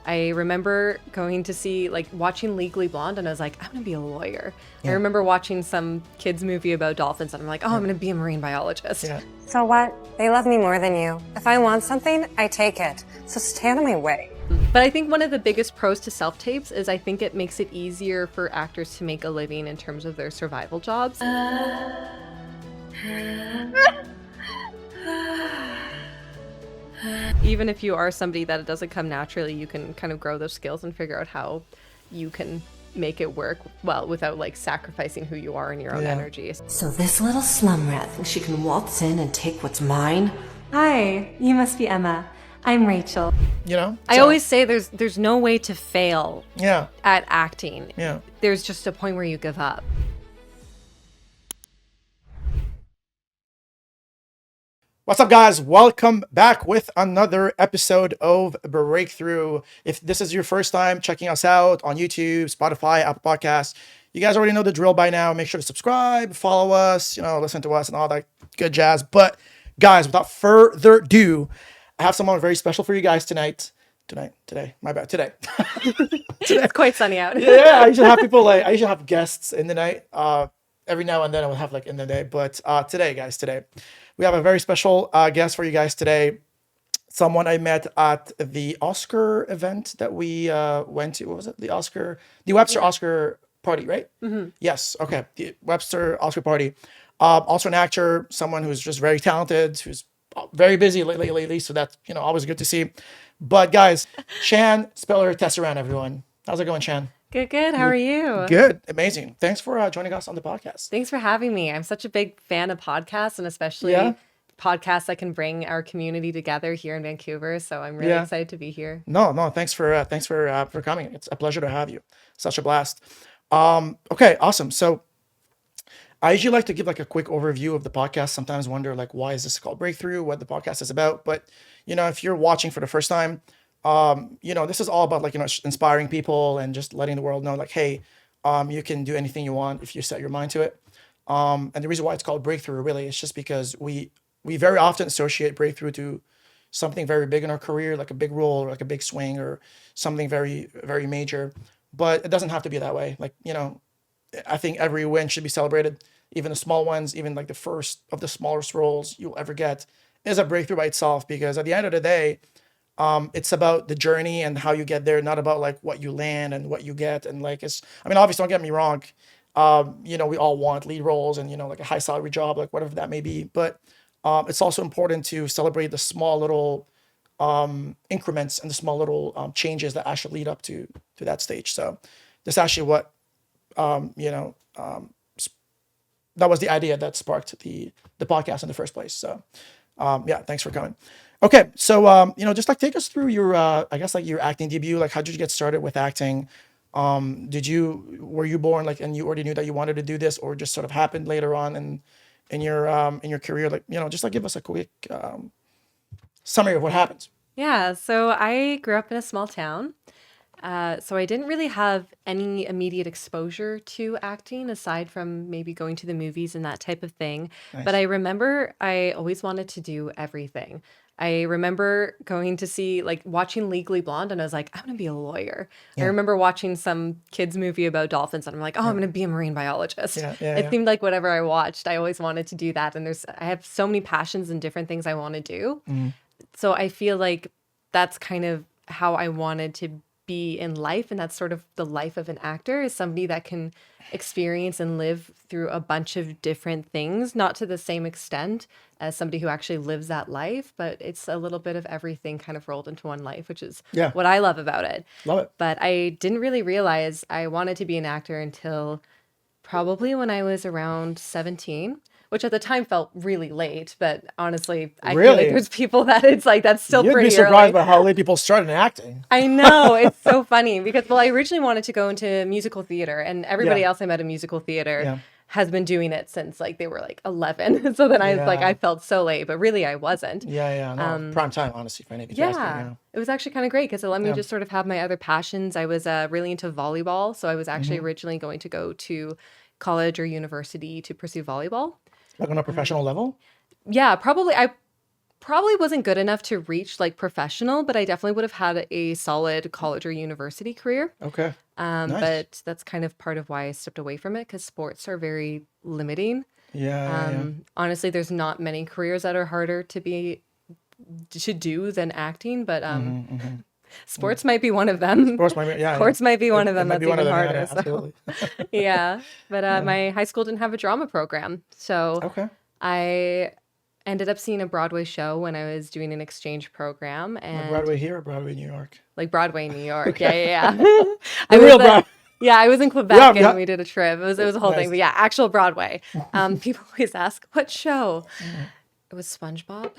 I remember going to see, like, watching Legally Blonde, and I was like, I'm gonna be a lawyer. I remember watching some kids movie about dolphins, and I'm like, oh, I'm gonna be a marine biologist. So what? They love me more than you. If I want something, I take it. So stay out of my way. But I think one of the biggest pros to self-tapes is I think it makes it easier for actors to make a living in terms of their survival jobs. Even if you are somebody that it doesn't come naturally, you can kind of grow those skills and figure out how you can make it work well without like sacrificing who you are and your own energies. So this little slum rat thinks she can waltz in and take what's mine? Hi, you must be Emma. I'm Rachel. You know? I always say there's no way to fail Yeah. at acting. Yeah. There's just a point where you give up. What's up, guys? Welcome back with another episode of Breakthrough. If this is your first time checking us out on YouTube, Spotify, Apple Podcasts, you guys already know the drill by now. Make sure to subscribe, follow us, listen to us and all that good jazz. But guys, without further ado, I have someone very special for you guys today. It's quite sunny out. Yeah, I usually have people I usually have guests in the night. Every now and then I will have like in the day. But today, we have a very special guest for you guys today. Someone I met at the Oscar event that we went to. What was it? The Webster Oscar party, right? Mm-hmm. Yes. Okay. The Webster Oscar party. Also an actor, someone who's just very talented, who's very busy lately. So that's, always good to see. But guys, Sian, Spiller-Tisserand, everyone. How's it going, Sian? Good. How are you? Good. Amazing. Thanks for joining us on the podcast. Thanks for having me. I'm such a big fan of podcasts, and especially podcasts that can bring our community together here in Vancouver. So I'm really excited to be here. No. Thanks for coming. It's a pleasure to have you. Such a blast. Okay. Awesome. So I usually like to give like a quick overview of the podcast. Sometimes wonder like, why is this called Breakthrough? What the podcast is about? But if you're watching for the first time, this is all about like, inspiring people and just letting the world know like, hey, you can do anything you want if you set your mind to it. And the reason why it's called Breakthrough really is just because we very often associate breakthrough to something very big in our career, like a big role or like a big swing or something very, very major. But it doesn't have to be that way. Like, I think every win should be celebrated. Even the small ones, even like the first of the smallest roles you'll ever get is a breakthrough by itself, because at the end of the day, it's about the journey and how you get there, not about like what you land and what you get. And like, obviously don't get me wrong. We all want lead roles and, like a high salary job, like whatever that may be. But it's also important to celebrate the small little increments and the small little changes that actually lead up to that stage. So that's actually what, that was the idea that sparked the podcast in the first place. So thanks for coming. Okay, so just like take us through your your acting debut. Like, how did you get started with acting? Were you born like and you already knew that you wanted to do this, or just sort of happened later on in your career? Like, just like give us a quick summary of what happened. Yeah, so I grew up in a small town. So I didn't really have any immediate exposure to acting aside from maybe going to the movies and that type of thing. Nice. But I remember I always wanted to do everything. I remember going to see, like, watching Legally Blonde, and I was like, I'm going to be a lawyer. I remember watching some kids movie about dolphins, and I'm like, oh, I'm going to be a marine biologist. It seemed like whatever I watched, I always wanted to do that. And I have so many passions and different things I want to do. Mm. So I feel like that's kind of how I wanted to be in life, and that's sort of the life of an actor, is somebody that can experience and live through a bunch of different things, not to the same extent as somebody who actually lives that life, but it's a little bit of everything kind of rolled into one life, which is what I love about it. Love it. But I didn't really realize I wanted to be an actor until probably when I was around 17. Which at the time felt really late, but honestly, I feel like there's people that it's like, that's still You'd pretty be surprised early. by how late people started in acting. I know, it's so funny because, I originally wanted to go into musical theater, and everybody else I met in musical theater has been doing it since like they were like 11. So then I was like, I felt so late, but really I wasn't. No, prime time, honestly, for anything. It was actually kind of great because it let me just sort of have my other passions. I was really into volleyball, so I was actually originally going to go to college or university to pursue volleyball. Like on a professional level? Yeah, probably. probably wasn't good enough to reach like professional, but I definitely would have had a solid college or university career. Okay. Nice. But that's kind of part of why I stepped away from it because sports are very limiting. Yeah. Honestly, there's not many careers that are harder to do than acting, but sports might be one of them. Sports might be, Sports might be one of It them might that's be one of even them, harder. So absolutely. yeah, but my high school didn't have a drama program, so Okay. I ended up seeing a Broadway show when I was doing an exchange program, Like and Broadway here or Broadway New York? like Broadway, New York. Yeah. The I real was Broadway. yeah, I was in Quebec Yeah. and we did a trip. It was a whole Nice. thing, but yeah, actual Broadway. People always ask, "What show?" It was SpongeBob.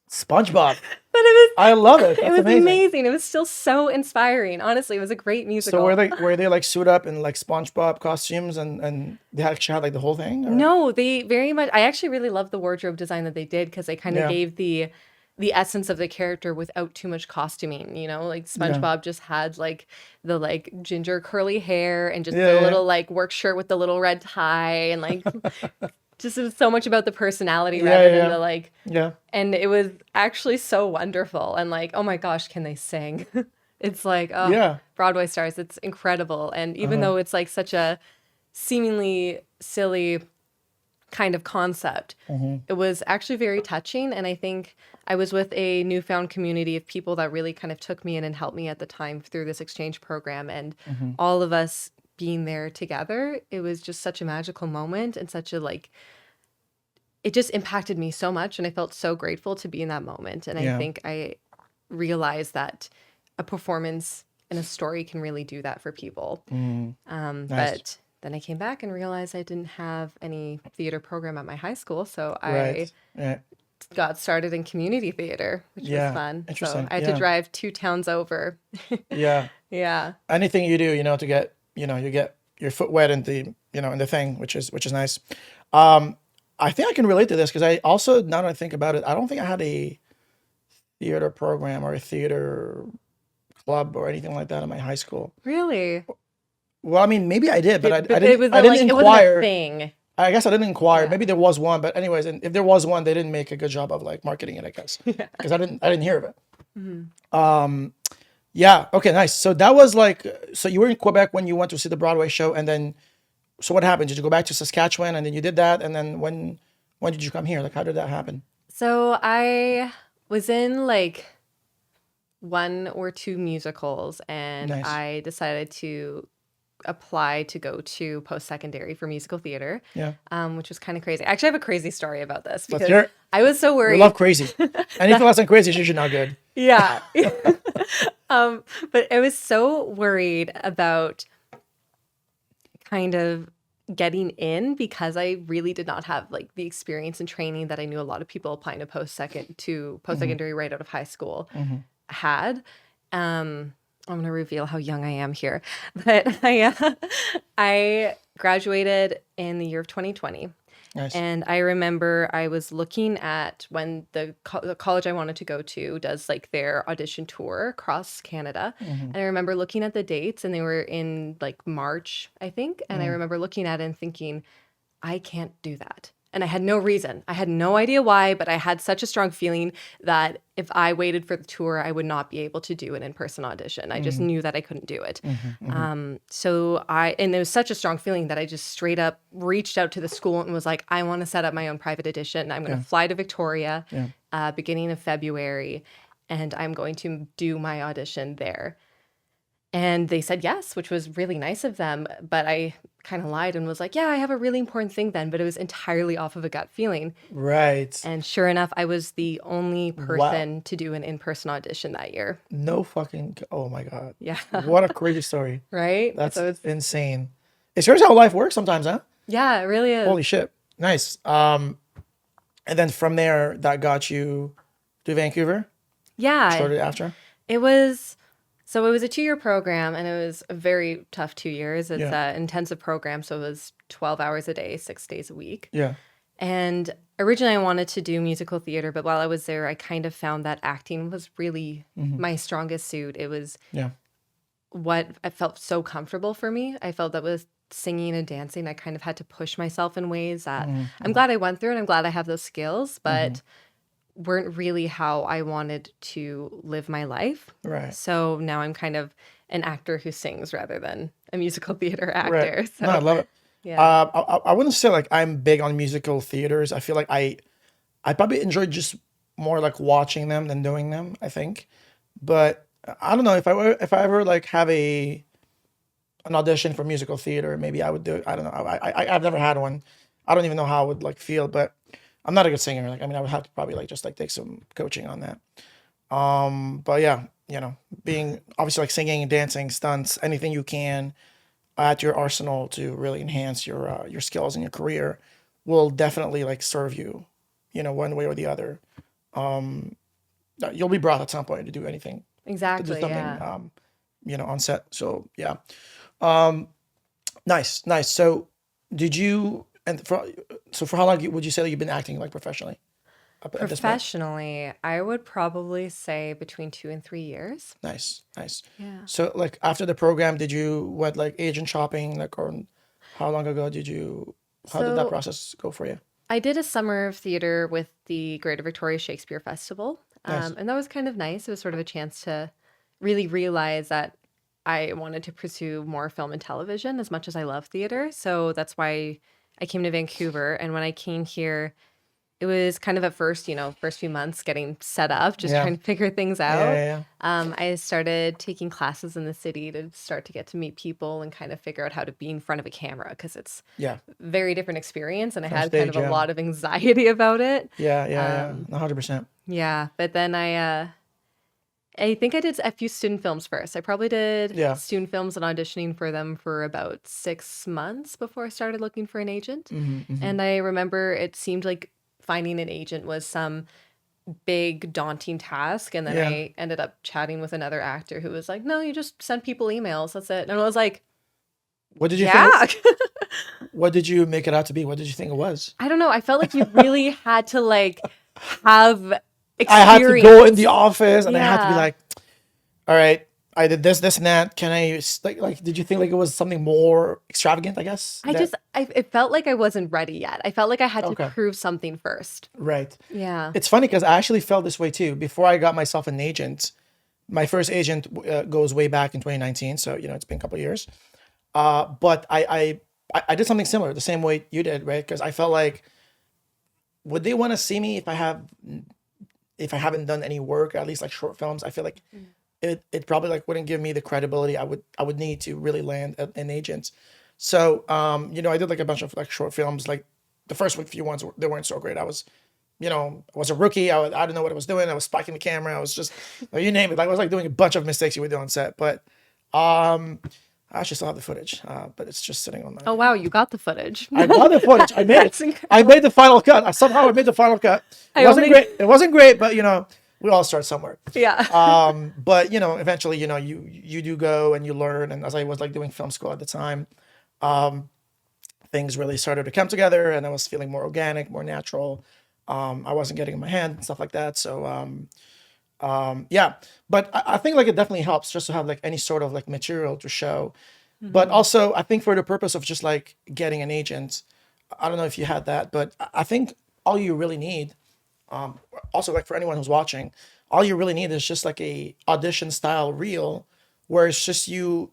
SpongeBob. But it I love it. was That's amazing. amazing. It was still so inspiring. Honestly, it was a great musical. So were they like suit up in like SpongeBob costumes and they actually had like the whole thing? Or? No, they very much. I actually really loved the wardrobe design that they did because they kind of Yeah. gave the essence of the character without too much costuming. You know, like SpongeBob just had like the like ginger curly hair and just Yeah, the yeah. little like work shirt with the little red tie and like just it was so much about the personality Yeah, rather yeah. than the like. Yeah. And it was actually so wonderful and like, oh my gosh, can they sing? It's like, oh, Yeah. Broadway stars. It's incredible. And even though it's like such a seemingly silly kind of concept, it was actually very touching. And I think I was with a newfound community of people that really kind of took me in and helped me at the time through this exchange program. And all of us being there together, it was just such a magical moment and such a like, it just impacted me so much. And I felt so grateful to be in that moment. And Yeah. I think I realized that a performance and a story can really do that for people. Nice. But then I came back and realized I didn't have any theater program at my high school. So I Right. Yeah. got started in community theater, which Yeah. was fun. Interesting. So I had Yeah. to drive 2 towns over. Yeah. Yeah. Anything you do, to get, you get your foot wet in the, in the thing, which is nice. I think I can relate to this because I also, now that I think about it, I don't think I had a theater program or a theater club or anything like that in my high school. Really? Well, I mean, maybe I did, but I It didn't. was I didn't it wasn't a inquire. thing. I guess I didn't inquire. Yeah. Maybe there was one, but anyways, and if there was one, they didn't make a good job of like marketing it, I guess, because I didn't hear of it. Yeah. Okay. Nice. So that was like, so you were in Quebec when you went to see the Broadway show, and then, so what happened? Did you go back to Saskatchewan, and then you did that, and then when did you come here? Like, how did that happen? So I was in like 1 or 2 musicals and Nice. I decided to apply to go to post-secondary for musical theater, Yeah. which was kind of crazy. I actually have a crazy story about this Let's because hear it. I was so We worried. love crazy. Anything less than crazy is usually not good. Yeah. But I was so worried about kind of getting in because I really did not have like the experience and training that I knew a lot of people applying to post-secondary right out of high school had. I'm going to reveal how young I am here, but I graduated in the year of 2020. Nice. And I remember I was looking at when the college I wanted to go to does like their audition tour across Canada. And I remember looking at the dates and they were in like March, I think. And I remember looking at it and thinking, I can't do that. And I had no reason. I had no idea why, but I had such a strong feeling that if I waited for the tour, I would not be able to do an in-person audition. I just knew that I couldn't do it. And it was such a strong feeling that I just straight up reached out to the school and was like, I want to set up my own private audition. I'm going to fly to Victoria beginning of February, and I'm going to do my audition there. And they said yes, which was really nice of them. But I kind of lied and was like, yeah, I have a really important thing then. But it was entirely off of a gut feeling. Right. And sure enough, I was the only person to do an in-person audition that year. No fucking. Oh my God. Yeah. What a crazy story. Right? That's So it's, insane. It's crazy how life works sometimes, huh? yeah, it really is. Holy shit. Nice. And then from there, that got you to Vancouver Yeah. shortly after. It was a 2-year program, and it was a very tough 2 years. It's Yeah. an intensive program, so it was 12 hours a day, 6 days a week. Yeah. And originally I wanted to do musical theater, but while I was there, I kind of found that acting was really my strongest suit. It was Yeah. what I felt so comfortable for me. I felt that was singing and dancing, I kind of had to push myself in ways that Mm-hmm. I'm glad I went through and I'm glad I have those skills, Mm-hmm. but weren't really how I wanted to live my life. Right. So now I'm kind of an actor who sings rather than a musical theater Right. actor. No, I So love it. yeah. I wouldn't say like I'm big on musical theaters. I feel like I probably enjoy just more like watching them than doing them, I think. But I don't know if I ever like have an audition for musical theater, maybe I would do it. I don't know. I've never had one. I don't even know how I would like feel, but I'm not a good singer. Like I mean, I would have to probably like just like take some coaching on that. But yeah, being obviously like singing and dancing, stunts, anything you can at your arsenal to really enhance your skills and your career will definitely like serve you, one way or the other. You'll be brought at some point to do anything, to do Exactly. something, Yeah. on set. So yeah, nice, nice. So did you and for how long would you say that you've been acting like professionally up at this point? Professionally, I would probably say between 2 and 3 years. Nice, nice. Yeah. So like after the program, did you went like agent shopping like or how long ago did you? How did that So process go for you? I did a summer of theater with the Greater Victoria Shakespeare Festival. Nice. And that was kind of nice. It was sort of a chance to really realize that I wanted to pursue more film and television as much as I love theater. So that's why I came to Vancouver. And when I came here, it was kind of at first, first few months getting set up, just Yeah. trying to figure things Yeah, out. yeah, yeah. I started taking classes in the city to start to get to meet people and kind of figure out how to be in front of a camera because it's Yeah. a very different experience. And I From had kind stage, of a yeah. lot of anxiety about it. Yeah, yeah, yeah. 100%. Yeah, but then I think I did a few student films first. I probably did Yeah. student films and auditioning for them for about 6 months before I started looking for an agent. And I remember it seemed like finding an agent was some big daunting task. And then Yeah. I ended up chatting with another actor who was like, "No, you just send people emails. That's it." And I was like, What did you "Yeah." think? What did you make it out to be? What did you think it was? I don't know. I felt like you really had to like have I had to go in the experience. office and I had to be Yeah. like, all right, I did this, and that. Can I like? Did you think like it was something more extravagant? I guess. It felt like I wasn't ready yet. I felt like I had to Okay. prove something first. Right. Yeah. It's funny because I actually felt this way too. Before I got myself an agent, my first agent goes way back in 2019. So it's been a couple of years. But I did something similar, the same way you did, right? Because I felt like, would they want to see me if I haven't done any work, at least like short films? I feel like it probably like wouldn't give me the credibility I would need to really land an agent. So I did like a bunch of like short films. Like the first few ones they weren't so great. I was I was a rookie. I didn't know what I was doing. I was spiking the camera. I was just you name it. Like I was like doing a bunch of mistakes you would do on set. But I actually still have the footage, but it's just sitting on my. Oh wow, you got the footage. I got the footage. I made That's it. incredible. I made the final cut. Somehow I made the final cut. It I wasn't only- great. It wasn't great, but we all start somewhere. Yeah. But eventually, you do go and you learn. And as I was like doing film school at the time, things really started to come together, and I was feeling more organic, more natural. I wasn't getting in my hand and stuff like that. So yeah, but I think like it definitely helps just to have like any sort of like material to show. But also I think for the purpose of just like getting an agent, I don't know if you had that, but I think all you really need, also like for anyone who's watching, all you really need is just like a audition style reel where it's just you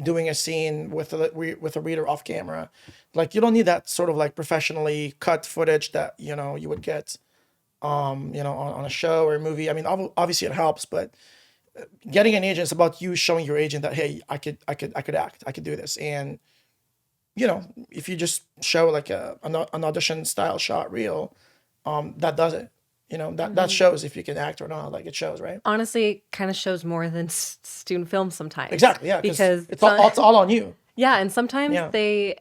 doing a scene with a reader off camera. Like you don't need that sort of like professionally cut footage that you would get on a show or a movie. I mean, obviously it helps, but getting an agent is about you showing your agent that, hey, I could act, I could do this. And if you just show like an audition style shot reel, that does it. That shows if you can act or not. Like it shows, right? Honestly, kind of shows more than student films sometimes. Exactly. Yeah. Because it's all on you. yeah, and sometimes Yeah.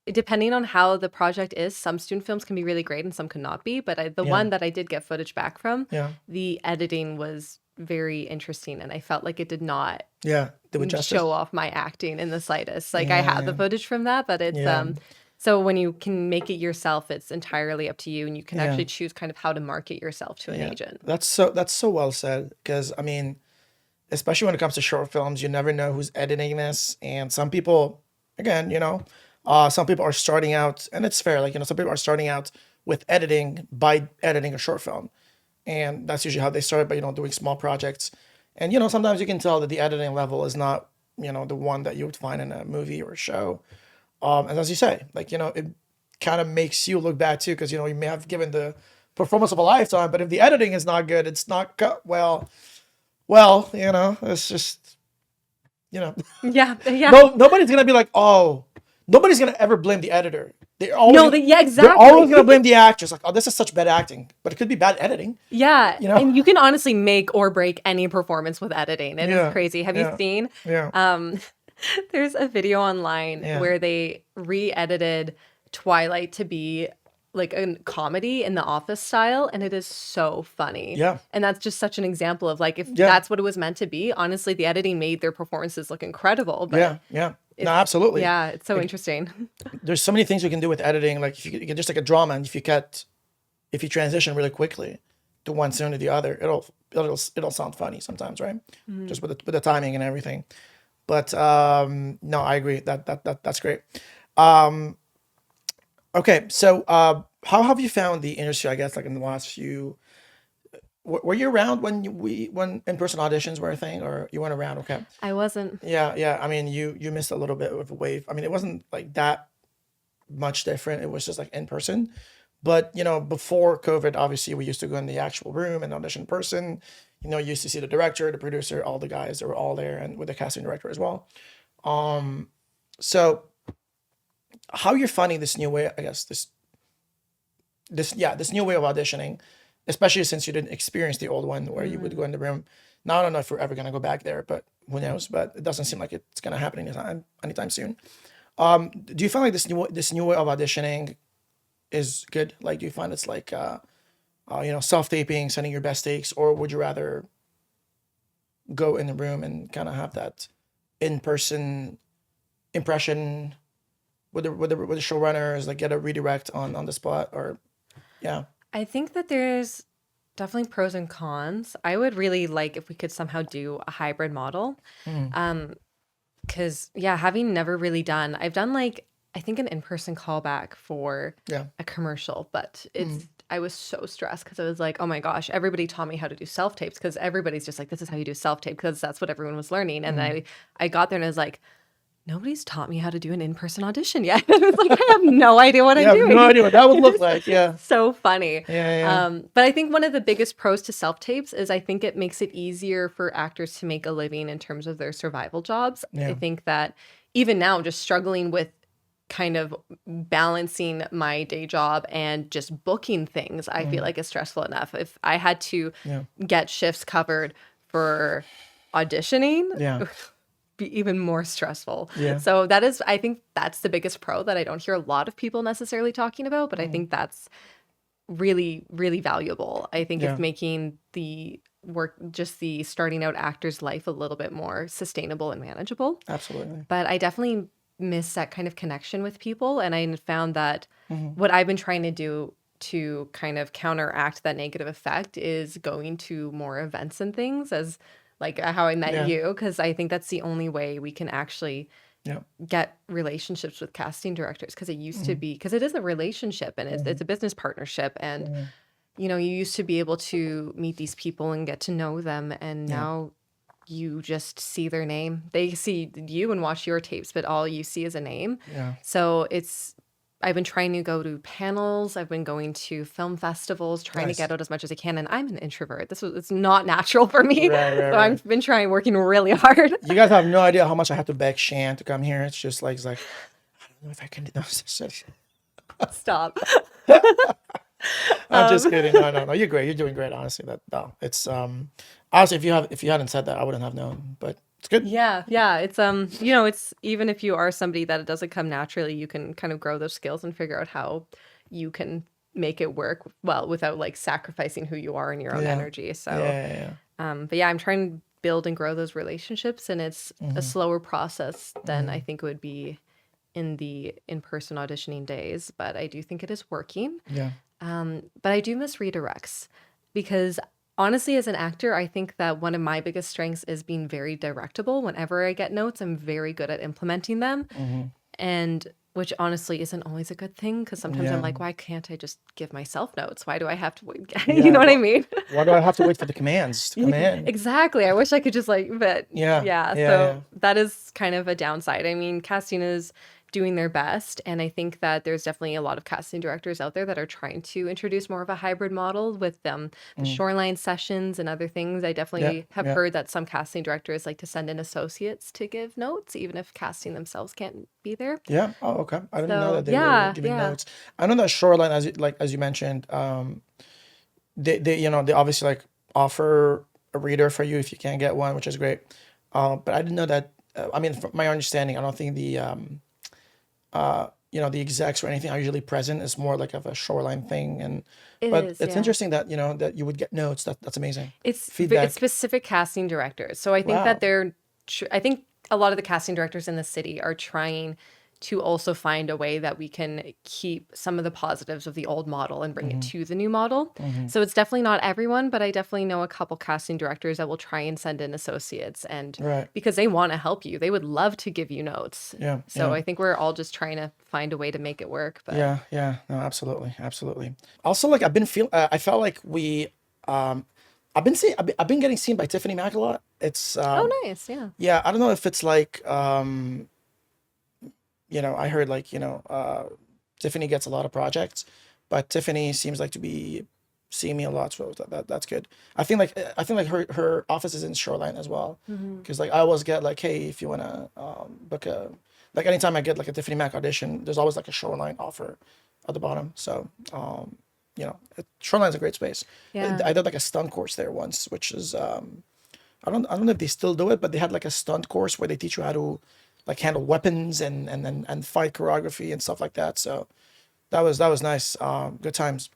depending on how the project is, some student films can be really great and some cannot be. But the Yeah. one that I did get footage back from, Yeah. the editing was very interesting, and I felt like it did not Yeah. Do it justice. show off my acting in the slightest. Like I have the Yeah. footage from that, but it's Yeah. so when you can make it yourself, it's entirely up to you, and you can Yeah. actually choose kind of how to market yourself to an Yeah. agent. That's so well said. Because I mean, especially when it comes to short films, you never know who's editing this. And some people, again, some people are starting out, and it's fair. Like, some people are starting out with editing by editing a short film. And that's usually how they start by, doing small projects. And, sometimes you can tell that the editing level is not, the one that you would find in a movie or a show. And as you say, like, it kind of makes you look bad too, because, you may have given the performance of a lifetime, but if the editing is not good, it's not cut well, it's just, Yeah, yeah. no, nobody's going to be like, oh, nobody's going to ever blame the editor. They're always, No, yeah, they're always exactly. going to blame the actress. Like, oh, this is such bad acting, but it could be bad editing. Yeah, You know? and you can honestly make or break any performance with editing. It Yeah, is crazy. Have you yeah, seen? yeah, There's a video online yeah, where they re-edited Twilight to be like a comedy in the Office style, and it is so funny. yeah, And that's just such an example of like if yeah, that's what it was meant to be. Honestly, the editing made their performances look incredible, but yeah, yeah. No, it's absolutely. yeah, it's so interesting. There's so many things we can do with editing. Like if you can just like a drama, and if you transition really quickly to one scene to the other, it'll sound funny sometimes, right? Just with the timing and everything. But no, I agree. That's great. Um, okay, so how have you found the industry? I guess like in the last few, were you around when in-person auditions were a thing, or you weren't around? Okay, I wasn't. yeah. I mean, you missed a little bit of a wave. I mean, it wasn't like that much different. It was just like in person. But before COVID, obviously we used to go in the actual room and audition in person. You used to see the director, the producer, all the guys that were all there, and with the casting director as well. Um, so how you're finding this new way? I guess this new way of auditioning, especially since you didn't experience the old one where you would go in the room. Now I don't know if we're ever gonna go back there, but who knows? But it doesn't seem like it's gonna happen anytime soon. Do you find like this new way of auditioning is good? Like, do you find it's like self-taping, sending your best takes, or would you rather go in the room and kind of have that in-person impression with the showrunners, like get a redirect on the spot, or yeah, I think that there's definitely pros and cons. I would really like if we could somehow do a hybrid model. Because yeah, having never really done, I've done like I think an in-person callback for yeah, a commercial, but I was so stressed because I was like, oh my gosh, everybody taught me how to do self-tapes because everybody's just like, this is how you do self-tape because that's what everyone was learning. And I got there and I was like, nobody's taught me how to do an in-person audition yet. I was like, I have no idea what yeah. I'm I have doing. no idea what that would look like. Yeah, So funny. yeah. But I think one of the biggest pros to self-tapes is I think it makes it easier for actors to make a living in terms of their survival jobs. Yeah. I think that even now, just struggling with kind of balancing my day job and just booking things, I feel like is stressful enough. If I had to Yeah. get shifts covered for auditioning, Yeah. be even more stressful. Yeah. So I think that's the biggest pro that I don't hear a lot of people necessarily talking about, but I think that's really, really valuable. I think Yeah. it's making the the starting out actor's life a little bit more sustainable and manageable. Absolutely. But I definitely miss that kind of connection with people. And I found that what I've been trying to do to kind of counteract that negative effect is going to more events and things, as like how I met Yeah. you, because I think that's the only way we can actually Yeah. get relationships with casting directors, because it used to be, because it is a relationship and it's a business partnership, and you used to be able to meet these people and get to know them, and now you just see their name. They see you and watch your tapes, but all you see is a name. Yeah. So I've been trying to go to panels. I've been going to film festivals, trying Nice. to get out as much as I can. And I'm an introvert. It's not natural for me. Right, So right. I've been working really hard. You guys have no idea how much I have to beg Sian to come here. It's just like I don't know if I can do this. Stop. I'm just kidding. No. You're great. You're doing great. Honestly, it's honestly, if you hadn't said that, I wouldn't have known. But it's good. Yeah. It's it's even if you are somebody that it doesn't come naturally, you can kind of grow those skills and figure out how you can make it work well without like sacrificing who you are and your own Yeah. energy. So Yeah. but yeah, I'm trying to build and grow those relationships, and it's a slower process than I think it would be in the in-person auditioning days, but I do think it is working. Yeah. But I do miss redirects because Honestly, as an actor, I think that one of my biggest strengths is being very directable. Whenever I get notes, I'm very good at implementing them. Mm-hmm. And which honestly isn't always a good thing because sometimes I'm Yeah. like, why can't I just give myself notes? Why do I have to wait? You Yeah. know what I mean? Why do I have to wait for the commands to come in? Exactly. I wish I could just like, but Yeah. yeah, Yeah. Yeah. so that is kind of a downside. I mean, casting is doing their best, and I think that there's definitely a lot of casting directors out there that are trying to introduce more of a hybrid model with the Mm. shoreline sessions and other things. I Yeah. definitely have Yeah. heard that some casting directors like to send in associates to give notes, even if casting themselves can't be there. Yeah. Oh, okay. I didn't know So that they were yeah, giving yeah. notes. I know that Shoreline, as you mentioned, they they obviously like offer a reader for you if you can't get one, which is great. But I didn't know that. I mean, from my understanding, I don't think the the execs or anything are usually present. It's more like of a Shoreline thing. And It but is, it's yeah. interesting that that you would get notes. That's amazing. It's Feedback. specific casting directors. So I think that Wow. I think a lot of the casting directors in the city are trying to also find a way that we can keep some of the positives of the old model and bring it Mm-hmm. to the new model. Mm-hmm. So it's definitely not everyone, but I definitely know a couple casting directors that will try and send in associates and Right. because they want to help you. They would love to give you notes. Yeah. So Yeah. I think we're all just trying to find a way to make it work, but Yeah, yeah, no, absolutely, absolutely. Also, like I felt like um, I've been getting seen by Tiffany Mac a lot. It's, oh nice, yeah. yeah, I don't know if it's like, I heard like, Tiffany gets a lot of projects, but Tiffany seems like to be seeing me a lot, so that's good. I think like her office is in Shoreline as well, Hmm. because like I always get like, hey, if you wanna book a like anytime I get like a Tiffany Mac audition, there's always like a Shoreline offer at the bottom. So Shoreline's a great space. Yeah. I did like a stunt course there once, which is I don't know if they still do it, but they had like a stunt course where they teach you how to like handle weapons and fight choreography and stuff like that. So that was nice. Good times.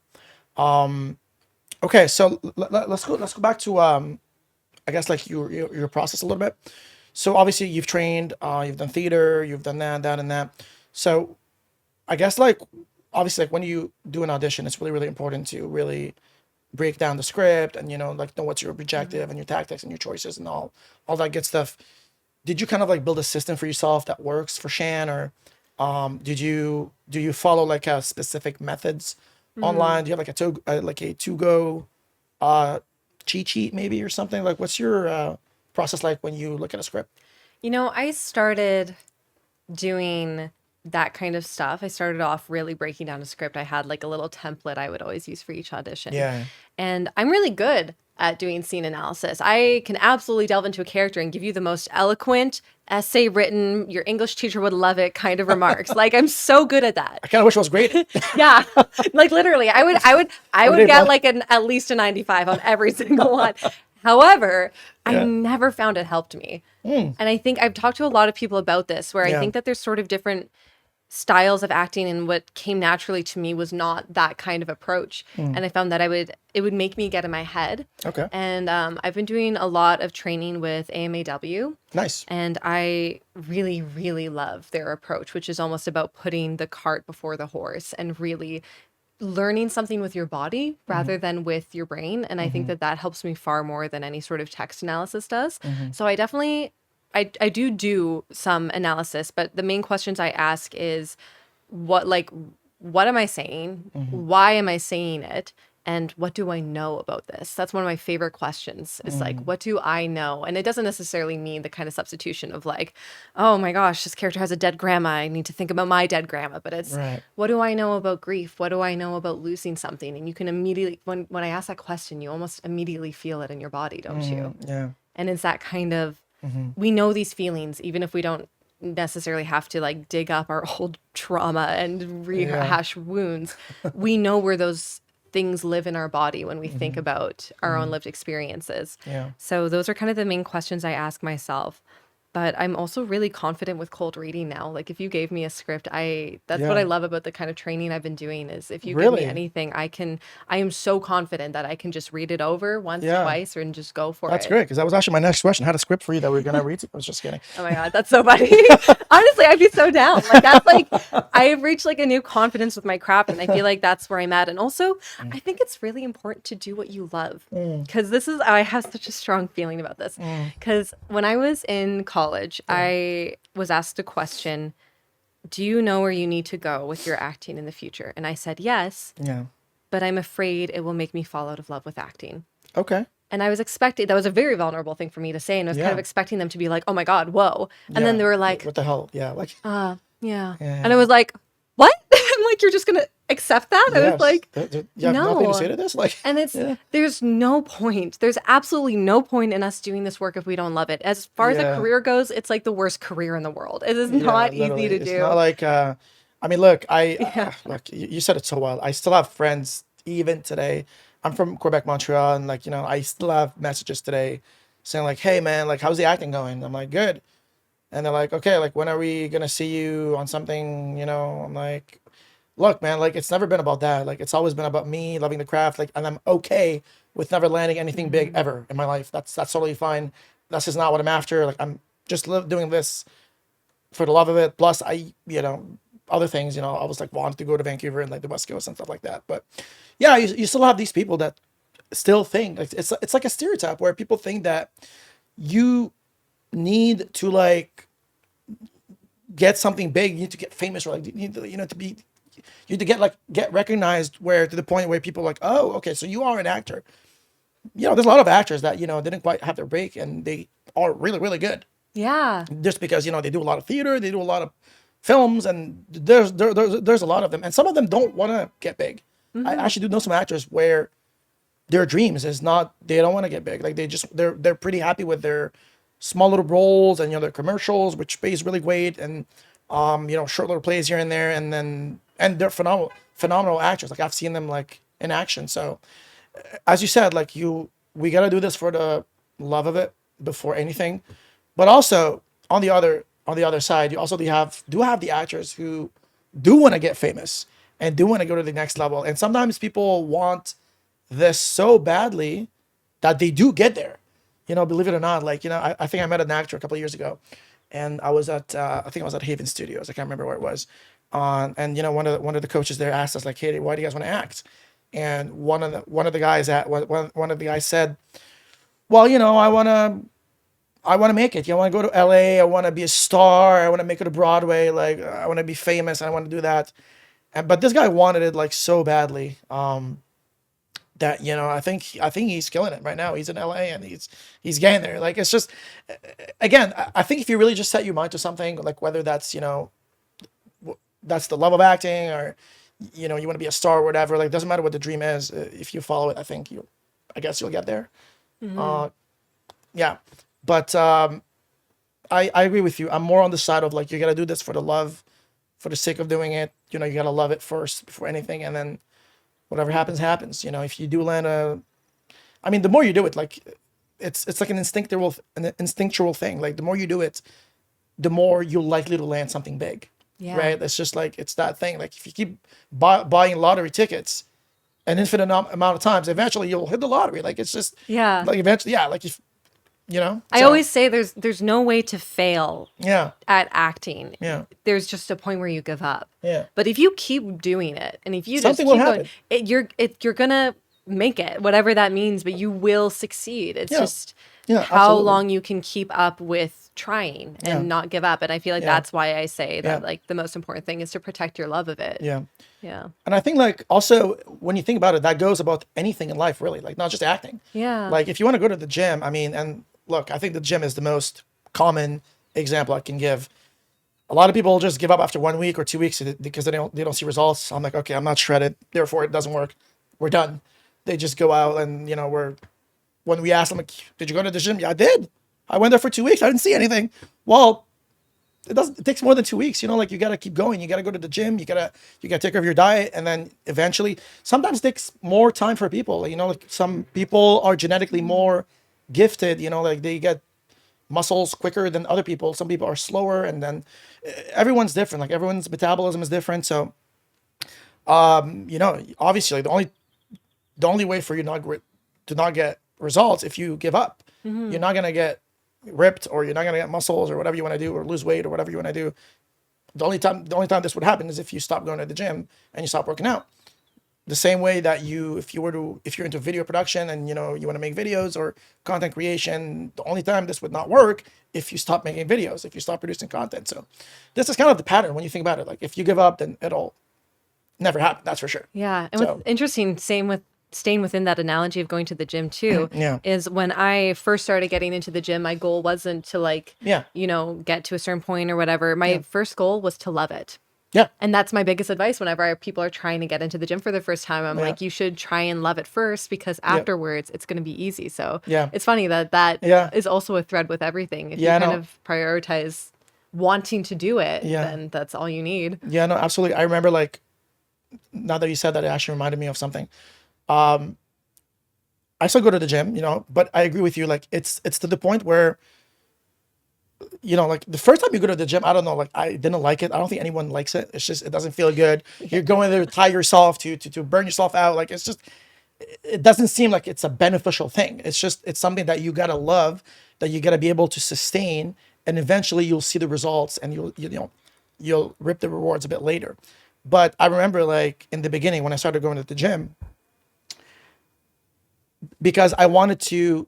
Okay, so let's go back to I guess like your process a little bit. So obviously you've trained, you've done theater, you've done that and that. So I guess like obviously like when you do an audition, it's really important to really break down the script and like know what's your objective and your tactics and your choices and all that good stuff. Did you kind of like build a system for yourself that works for Shan, or do you follow like a specific methods online? Do you have like a to go uh cheat sheet maybe or something? Like what's your process like when you look at a script? I started doing that kind of stuff. I started off really breaking down a script. I had like a little template I would always use for each audition. Yeah. And I'm really good at doing scene analysis. I can absolutely delve into a character and give you the most eloquent essay written, your English teacher would love it kind of remarks. Like I'm so good at that. I kind of wish I was great. Yeah. Like literally, I would Every get month. like at least a 95 on every single one. However, I Yeah. never found it helped me. And I think I've talked to a lot of people about this where I Yeah. think that there's sort of different styles of acting, and what came naturally to me was not that kind of approach. And I found that it would make me get in my head. Okay. And I've been doing a lot of training with AMAW, Nice. and I really, really love their approach, which is almost about putting the cart before the horse and really learning something with your body rather than with your brain. And I think that that helps me far more than any sort of text analysis does. So I definitely, I do some analysis, but the main questions I ask is what am I saying? Why am I saying it? And what do I know about this? That's one of my favorite questions. Is like, what do I know? And it doesn't necessarily mean the kind of substitution of like, oh my gosh, this character has a dead grandma. I need to think about my dead grandma. But it's Right. what do I know about grief? What do I know about losing something? And you can immediately, when I ask that question, you almost immediately feel it in your body, don't you? Yeah. And it's that kind of, we know these feelings, even if we don't necessarily have to like dig up our old trauma and rehash wounds. We know where those things live in our body when we think about our own lived experiences. Yeah. So those are kind of the main questions I ask myself. but I'm also really confident with cold reading now. Like if you gave me a script, that's what Yeah. I love about the kind of training I've been doing is if you give me Really? anything, I am so confident that I can just read it over once, Yeah. twice, and just go for That's it. great because that was actually my next question. I had a script for you that we are gonna read. I was just kidding. Oh my God, that's so funny. Honestly, I'd be so down. Like that's like I've reached like a new confidence with my craft and I feel like that's where I'm at. And also, I think it's really important to do what you love. Because I have such a strong feeling about this. Because when I was in college, I was asked a question, do you know where you need to go with your acting in the future? And I said yes, Yeah. but I'm afraid it will make me fall out of love with acting. Okay. And I was expecting, that was a very vulnerable thing for me to say. And I was kind of Yeah. expecting them to be like, oh my God, whoa. And then they were like, what the hell? Yeah. Like, yeah. Yeah. And I was like, what? I'm like, you're just going to accept that? I was yes. like, You have nothing to say no. to this? Like, And yeah. there's no point. There's absolutely no point in us doing this work if we don't love it. As far as a Yeah. career goes, it's like the worst career in the world. It is Yeah, not literally. easy to It's do. not like, I mean, look, Yeah. look, you said it so well. I still have friends even today. I'm from Quebec, Montreal, and like, I still have messages today saying like, hey man, like, how's the acting going? I'm like, good. And they're like, okay, like, when are we gonna see you on something? I'm like, look, man, like, it's never been about that. Like, it's always been about me loving the craft, like, and I'm okay with never landing anything big ever in my life. That's totally fine. That's just not what I'm after. Like, I'm just doing this for the love of it. Plus, other things, I was like wanted to go to Vancouver and like the West Coast and stuff like that. But yeah, you still have these people that still think like it's like a stereotype where people think that you need to like get something big, you need to get famous, or like you need to, to be, you need to get recognized, where to the point where people are like, oh, okay, so you are an actor. There's a lot of actors that didn't quite have their break and they are really, really good. Yeah. Just because they do a lot of theater, they do a lot of films, and there's a lot of them, and some of them don't want to get big. I actually do know some actors where their dreams is not, they don't want to get big. Like they're pretty happy with their small little roles and their commercials, which pays really great, and short little plays here and there, and they're phenomenal actors. Like I've seen them like in action. So as you said, like we got to do this for the love of it before anything. But also on the other side, you also do have the actors who do want to get famous and do want to go to the next level. And sometimes people want this so badly that they do get there. Believe it or not, like, I think I met an actor a couple of years ago, and I was at I think I was at Haven Studios. I can't remember where it was. And one of the coaches there asked us like, hey, why do you guys want to act? And one of the guys said, well, I want to make it. I want to go to LA. I want to be a star. I want to make it to Broadway. Like I want to be famous. I want to do that. But this guy wanted it like so badly that I think he's killing it right now. He's in LA and he's getting there. Like it's just, again, I think if you really just set your mind to something, like whether that's that's the love of acting, or you want to be a star or whatever. Like doesn't matter what the dream is. If you follow it, I guess you'll get there. Yeah. But I agree with you. I'm more on the side of like, you got to do this for the love, for the sake of doing it. You got to love it first before anything. And then whatever happens, happens. If you do land the more you do it, like it's like an instinctual thing. Like the more you do it, the more you're likely to land something big. Yeah. Right. It's just like, it's that thing. Like if you keep buying lottery tickets an infinite amount of times, eventually you'll hit the lottery. Like it's just, Yeah. like eventually, yeah. Like if, I always say there's no way to fail yeah. at acting. Yeah. There's just a point where you give up. Yeah. But if you keep doing it, and if you Something just will keep happen. going, you're gonna make it, whatever that means. But you will succeed. It's just Yeah, how absolutely. long you can keep up with trying and Yeah. not give up. And I feel like Yeah. that's why I say that Yeah. like the most important thing is to protect your love of it. Yeah. Yeah. And I think like also when you think about it, that goes about anything in life, really, like not just acting. Yeah. Like if you want to go to the gym, and look, I think the gym is the most common example I can give. A lot of people just give up after 1 week or 2 weeks because they don't see results. I'm like, okay, I'm not shredded, therefore it doesn't work. We're done. They just go out and when we ask them, like, did you go to the gym? Yeah, I did. I went there for 2 weeks. I didn't see anything. Well, it takes more than 2 weeks. Like you got to keep going. You got to go to the gym. You got to take care of your diet. And then eventually, sometimes it takes more time for people. Like some people are genetically more gifted, like they get muscles quicker than other people. Some people are slower, and then everyone's different. Like everyone's metabolism is different. So, obviously, like the only way for you to not get results if you give up. You're not gonna get ripped, or you're not gonna get muscles, or whatever you want to do, or lose weight, or whatever you want to do. The only time this would happen is if you stop going to the gym and you stop working out. The same way that if you're into video production and you want to make videos or content creation, the only time this would not work if you stop making videos, if you stop producing content. So this is kind of the pattern when you think about it. Like if you give up, then it'll never happen. That's for sure. Yeah. And So what's interesting, same with staying within that analogy of going to the gym too, Yeah. is when I first started getting into the gym, my goal wasn't to Yeah. get to a certain point or whatever. My first goal was to love it. Yeah. And that's my biggest advice whenever people are trying to get into the gym for the first time. I'm Yeah. like, you should try and love it first, because afterwards it's going to be easy. So Yeah. it's funny that Yeah. is also a thread with everything. If Yeah, I you kind know. of prioritize wanting to do it, Yeah. then that's all you need. Yeah, no, absolutely. I remember, like, now that you said that, it actually reminded me of something. I still go to the gym, but I agree with you. Like, it's to the point where, like the first time you go to the gym, I don't know, like I didn't like it. I don't think anyone likes it. It's just, it doesn't feel good. You're going there to tie yourself, to burn yourself out. Like, it's just, it doesn't seem like it's a beneficial thing. It's something that you gotta love, that you gotta be able to sustain, and eventually you'll see the results, and you'll reap the rewards a bit later. But I remember, like, in the beginning when I started going to the gym, because I wanted to,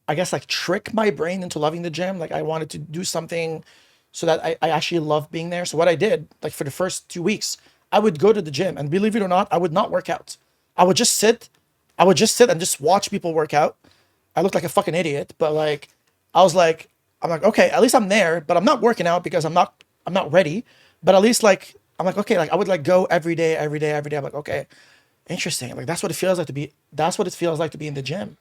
I guess, like, trick my brain into loving the gym. Like, I wanted to do something so that I actually love being there. So what I did, like, for the first 2 weeks, I would go to the gym, and believe it or not, I would not work out. I would just sit and just watch people work out. I looked like a fucking idiot, but like, I'm like, okay, at least I'm there, but I'm not working out because I'm not ready. But at least, like, I'm like, okay, like I would like go every day. I'm like, okay, interesting. Like that's what it feels like to be in the gym.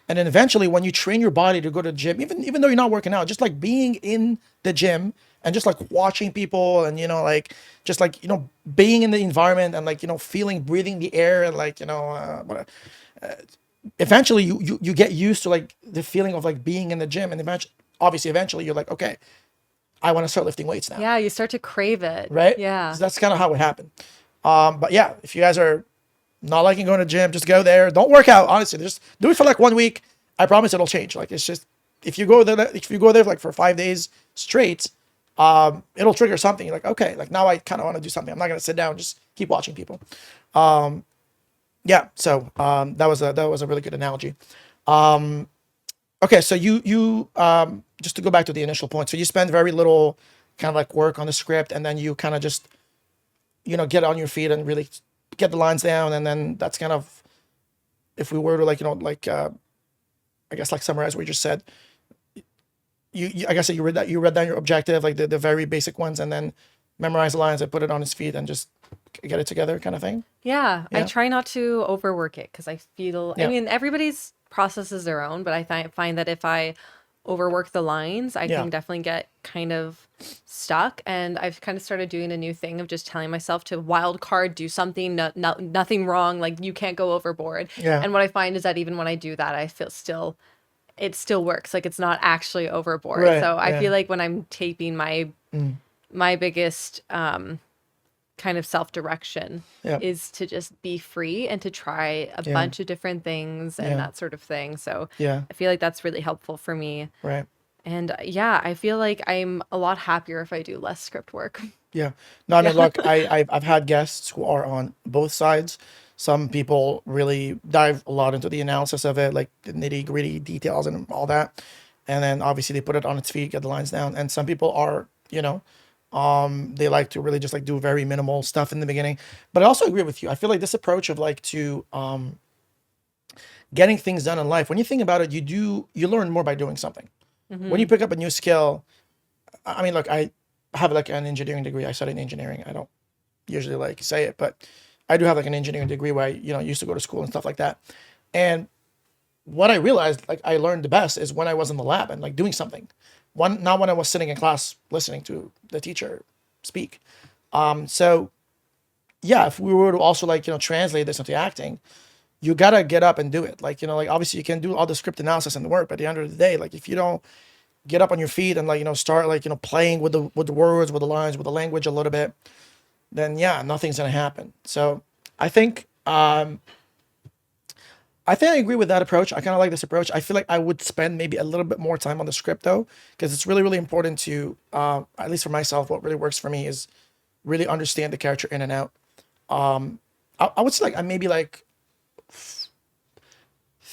And then eventually when you train your body to go to the gym, even though you're not working out, just like being in the gym and just like watching people, and like just like being in the environment, and like breathing the air, and like eventually you get used to like the feeling of like being in the gym, and eventually you're like, okay, I want to start lifting weights now. Yeah, you start to crave it. Right? Yeah. So that's kind of how it happened. But yeah, if you guys are not liking going to the gym, just go there. Don't work out. Honestly, just do it for like 1 week. I promise it'll change. Like, it's just, if you go there like for 5 days straight, it'll trigger something. You're like, okay, like now I kind of want to do something. I'm not going to sit down and just keep watching people. Yeah. So, that was a really good analogy. Okay. So you just to go back to the initial point. So you spend very little kind of like work on the script, and then you kind of just, get on your feet and really get the lines down. And then that's kind of, if we were to like, I guess like summarize what you just said, you I guess you read down your objective, like the very basic ones, and then memorize the lines and put it on his feet and just get it together kind of thing. Yeah, I Yeah. try not to overwork it, because I feel, Yeah. I mean, everybody's process is their own, but I find that if I overwork the lines, I Yeah. can definitely get kind of stuck. And I've kind of started doing a new thing of just telling myself to wild card, do something, nothing wrong, like you can't go overboard. Yeah. And what I find is that even when I do that, I feel it still works. Like it's not actually overboard. Right, So I yeah. feel like when I'm taping my biggest kind of self-direction Yeah. is to just be free and to try a Yeah. bunch of different things and Yeah. that sort of thing. So Yeah. I feel like that's really helpful for me. Right. And yeah, I feel like I'm a lot happier if I do less script work. Yeah. No, I mean, look, I've had guests who are on both sides. Some people really dive a lot into the analysis of it, like the nitty gritty details and all that. And then obviously they put it on its feet, get the lines down. And some people are, they like to really just like do very minimal stuff in the beginning. But I also agree with you. I feel like this approach of like to getting things done in life, when you think about it, you learn more by doing something. When you pick up a new skill, I mean, look, I have like an engineering degree. I studied engineering. I don't usually like say it, but I do have like an engineering degree where I, used to go to school and stuff like that. And what I realized, like I learned the best is when I was in the lab and like doing something. Not when I was sitting in class listening to the teacher speak. So yeah, if we were to also like, translate this into acting, you gotta get up and do it. Like, like obviously you can do all the script analysis and the work, but at the end of the day, like if you don't get up on your feet and like, start like, playing with the words, with the lines, with the language a little bit, then yeah, nothing's gonna happen. So I think I agree with that approach. I kind of like this approach. I feel like I would spend maybe a little bit more time on the script though, because it's really, really important to, at least for myself, what really works for me is really understand the character in and out. I would say like I'm maybe like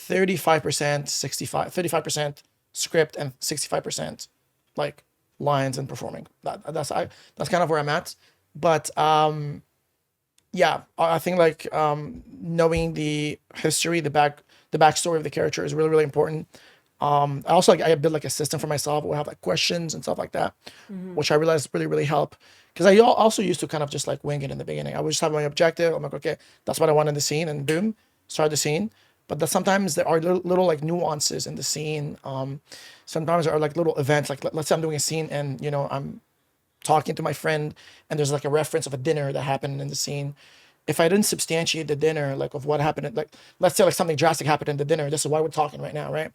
35%, 35% script and 65% like lines and performing. That's kind of where I'm at. But yeah, I think like knowing the history, the backstory of the character is really, really important. I also like I build like a system for myself where I have like questions and stuff like that, which I realized really, really help. Because I also used to kind of just like wing it in the beginning. I would just have my objective. I'm like, okay, that's what I want in the scene, and boom, start the scene. But that sometimes there are little like nuances in the scene. Sometimes there are like little events. Like let's say I'm doing a scene and I'm talking to my friend and there's like a reference of a dinner that happened in the scene. If I didn't substantiate the dinner, like of what happened, like let's say like something drastic happened in the dinner. This is why we're talking right now, right?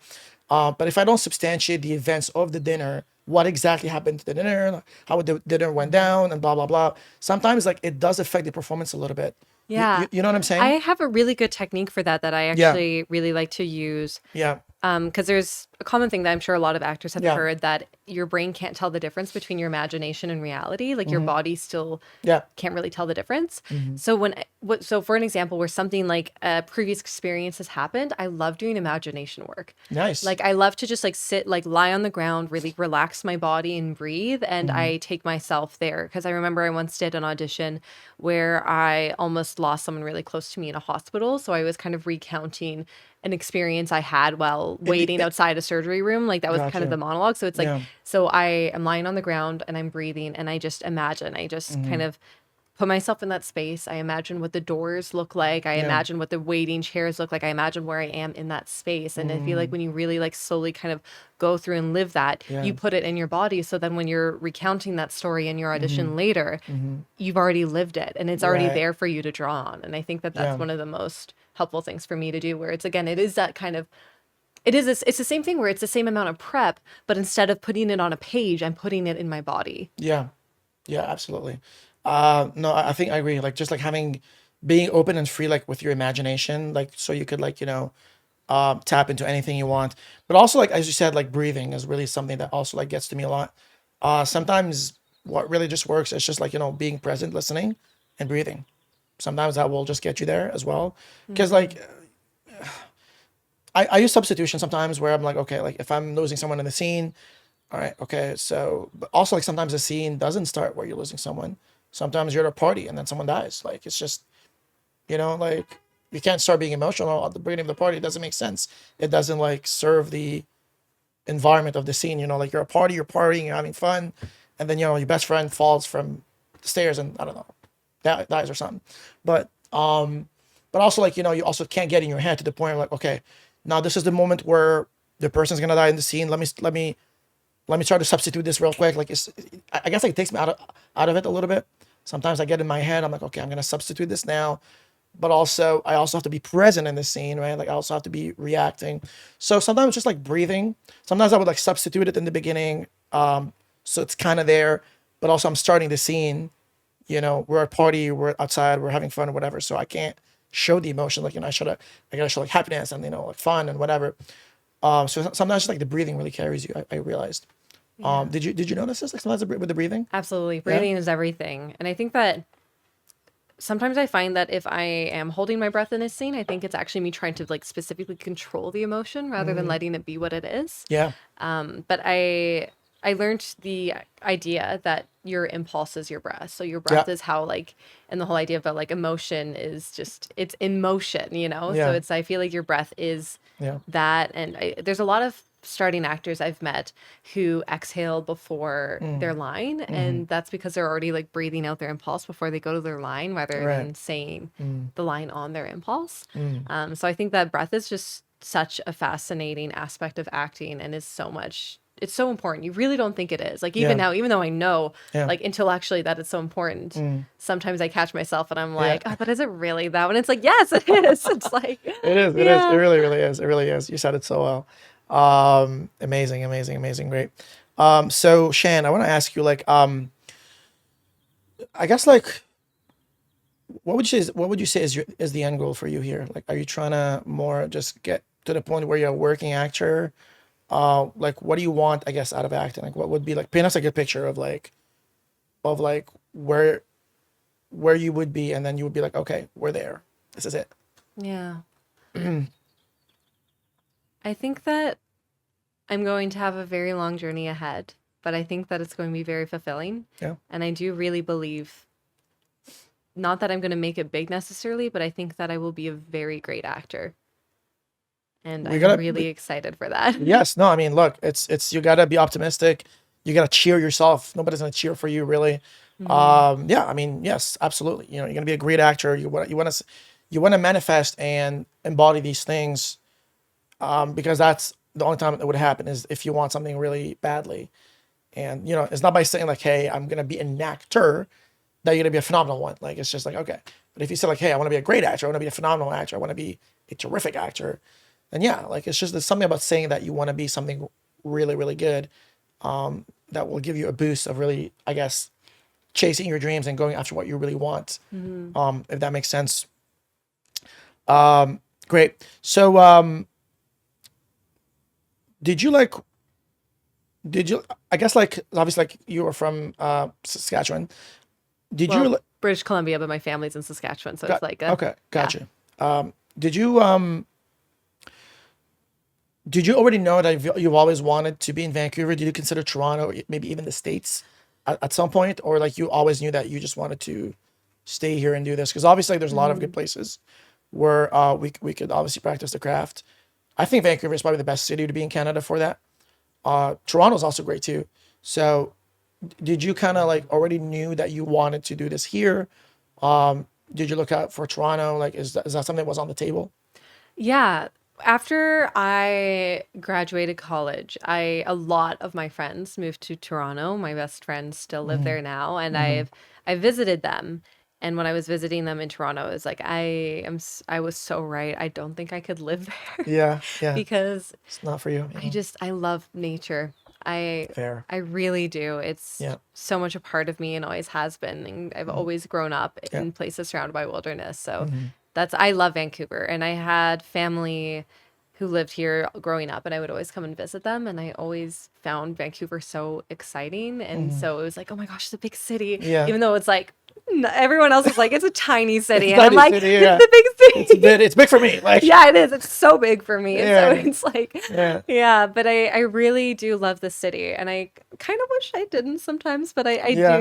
But if I don't substantiate the events of the dinner, what exactly happened to the dinner, how the dinner went down, and blah blah blah. Sometimes like it does affect the performance a little bit. Yeah. You know what I'm I saying? have a really good technique for that I Yeah. actually really like to use. Yeah. Because there's a common thing that I'm sure a lot of actors have Yeah. heard, that your brain can't tell the difference between your imagination and reality. Like your body still Yeah. can't really tell the difference. So for an example where something like a previous experience has happened, I love doing imagination work. Nice. Like I love to just like sit, like lie on the ground, really relax my body and breathe. And I take myself there. Because I remember I once did an audition where I almost lost someone really close to me in a hospital. So I was kind of recounting an experience I had while waiting outside a surgery room. Like that was kind of the Gotcha. monologue. So it's like, Yeah. so I am lying on the ground and I'm breathing and I just imagine, I just kind of put myself in that space. I imagine what the doors look like. I Yeah. imagine what the waiting chairs look like. I imagine where I am in that space. And I feel like when you really like slowly kind of go through and live that, Yeah. you put it in your body. So then when you're recounting that story in your audition later, you've already lived it and it's already Right. there for you to draw on. And I think that that's Yeah. one of the most helpful things for me to do, where it's, again, it is that kind of, it is this, it's the same thing where it's the same amount of prep, but instead of putting it on a page, I'm putting it in my body. Yeah. Yeah, absolutely. No, I think I agree. Like just like being open and free, like with your imagination, like so you could like, tap into anything you want. But also like, as you said, like breathing is really something that also like gets to me a lot. Sometimes what really just works is just like, being present, listening and breathing. Sometimes that will just get you there as well. Cause like, I use substitution sometimes where I'm like, okay, like if I'm losing someone in the scene, all right, okay. So, but also like sometimes the scene doesn't start where you're losing someone. Sometimes you're at a party and then someone dies. Like it's just, like you can't start being emotional at the beginning of the party. It doesn't make sense. It doesn't like serve the environment of the scene. Like you're a party, you're partying, you're having fun, and then your best friend falls from the stairs and I don't know, dies or something. But also like you also can't get in your head to the point where like, okay, now this is the moment where the person's gonna die in the scene. Let me try to substitute this real quick. Like I guess like it takes me out of it a little bit. Sometimes I get in my head, I'm like, okay, I'm gonna substitute this now. But also I also have to be present in the scene, right? Like I also have to be reacting. So sometimes just like breathing. Sometimes I would like substitute it in the beginning. So it's kind of there, but also I'm starting the scene, we're at a party, we're outside, we're having fun or whatever. So I can't show the emotion. Like, I gotta show like happiness and, like fun and whatever. So sometimes just like the breathing really carries you. I realized. Did you notice this? Like sometimes with the breathing? Absolutely. Breathing is everything. And I think that sometimes I find that if I am holding my breath in a scene, I think it's actually me trying to like specifically control the emotion rather than letting it be what it is. Yeah. But I learned the idea that your impulse is your breath. So your breath Yeah. is how like, and the whole idea about like emotion is just, it's in motion, Yeah. So it's, I feel like your breath is Yeah. that. And there's a lot of starting actors I've met who exhale before their line. And that's because they're already like breathing out their impulse before they go to their line rather Right. than saying the line on their impulse. So I think that breath is just such a fascinating aspect of acting and is so much, it's so important. You really don't think it is. Like even Yeah. now, even though I know Yeah. like intellectually that it's so important, sometimes I catch myself and I'm like, oh, but is it really that one? It's like, yes, it is. It's like, It is. It is. It really, really is. It really is. You said it so well. Amazing, amazing, amazing, great. So Shan, I want to ask you like, I guess like, what would you say is the end goal for you here? Like, are you trying to more just get to the point where you're a working actor? Like, what do you want, I guess, out of acting? Like, what would be like, paint us a good picture of like where you would be, and then you would be like, okay, we're there. This is it. Yeah. I think that I'm going to have a very long journey ahead, but I think that it's going to be very fulfilling. Yeah. And I do really believe, not that I'm going to make it big necessarily, but I think that I will be a very great actor. And We I'm gotta, really excited for that. yes, no, I mean, look, it's you gotta be optimistic. You gotta cheer yourself. Nobody's gonna cheer for you, really. Yeah, I mean, yes, absolutely. You know, you're gonna be a great actor. You want to manifest and embody these things, because that's the only time it would happen is if you want something really badly. And you know, it's not by saying like, hey, I'm gonna be an actor that you're gonna be a phenomenal one. Like, it's just like, okay. But if you say like, hey, I want to be a great actor, I want to be a phenomenal actor, I want to be a terrific actor, then yeah, like it's just there's something about saying that you want to be something really, really good, that will give you a boost of really, I guess, chasing your dreams and going after what you really want. If that makes sense. Great. So, did you like? Did you? I guess like obviously like you were from Saskatchewan. Did you? Well, British Columbia, but my family's in Saskatchewan, so it's like Okay, yeah. gotcha. Did you did you already know that you've always wanted to be in Vancouver? Did you consider Toronto, maybe even the States, at some point, or like you always knew that you just wanted to stay here and do this? Because obviously there's a lot of good places where we could obviously practice the craft. I think Vancouver is probably the best city to be in Canada for that. Toronto's also great too. So did you kind of like already knew that you wanted to do this here? Did you look out for Toronto? Like, is that something that was on the table? Yeah. After I graduated college, a lot of my friends moved to Toronto. My best friends still live there now, and I visited them. And when I was visiting them in Toronto, it was like I was so right. I don't think I could live there Yeah, yeah. because It's not for you. I love nature. Fair. I really do. It's Yeah. so much a part of me and always has been. And I've always grown up Yeah. in places surrounded by wilderness. So I love Vancouver. And I had family who lived here growing up, and I would always come and visit them. And I always found Vancouver so exciting. And so it was like, oh my gosh, it's a big city. Yeah. Even though it's like, everyone else is like, it's a tiny city. It's And I'm tiny like, city, yeah. it's a big city. It's big for me. Like, Yeah, it is. It's so big for me. And Yeah. so it's like, Yeah. yeah, but I really do love the city. And I kind of wish I didn't sometimes, but I Yeah.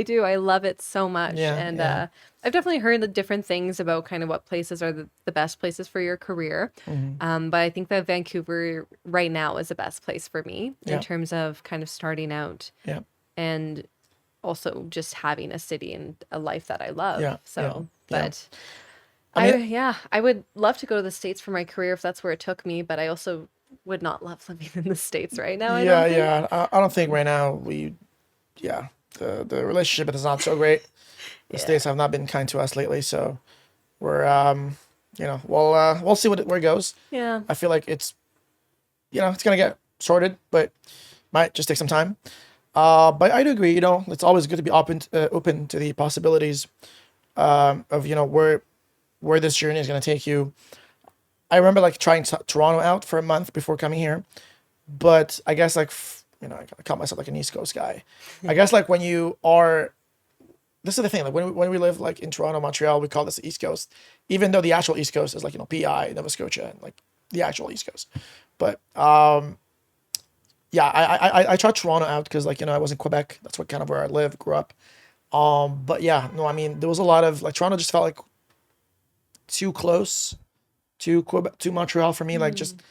do. I love it so much. Yeah, And yeah. I've definitely heard the different things about kind of what places are the best places for your career. But I think that Vancouver right now is the best place for me Yeah. in terms of kind of starting out Yeah. and also just having a city and a life that I love. Yeah, So, yeah, yeah. but I mean- I would love to go to the States for my career if that's where it took me, but I also would not love living in the States right now. I Yeah, don't think. yeah. I don't think right now yeah, the relationship is not so great. The States have not been kind to us lately, so we're we'll see where it goes. Yeah. I feel like it's it's gonna get sorted, but might just take some time. But I do agree. It's always good to be open to the possibilities of where this journey is gonna take you. I remember like trying Toronto out for a month before coming here, but I guess like I call myself like an East Coast guy. I guess like when you are, this is the thing. Like when we live like in Toronto, Montreal, we call this the East Coast, even though the actual East Coast is like PI, Nova Scotia, and like the actual East Coast. But yeah, I tried Toronto out because like I was in Quebec. That's what kind of where I live, grew up. But yeah, no, I mean there was a lot of like Toronto just felt like too close to Quebec, to Montreal for me. Like just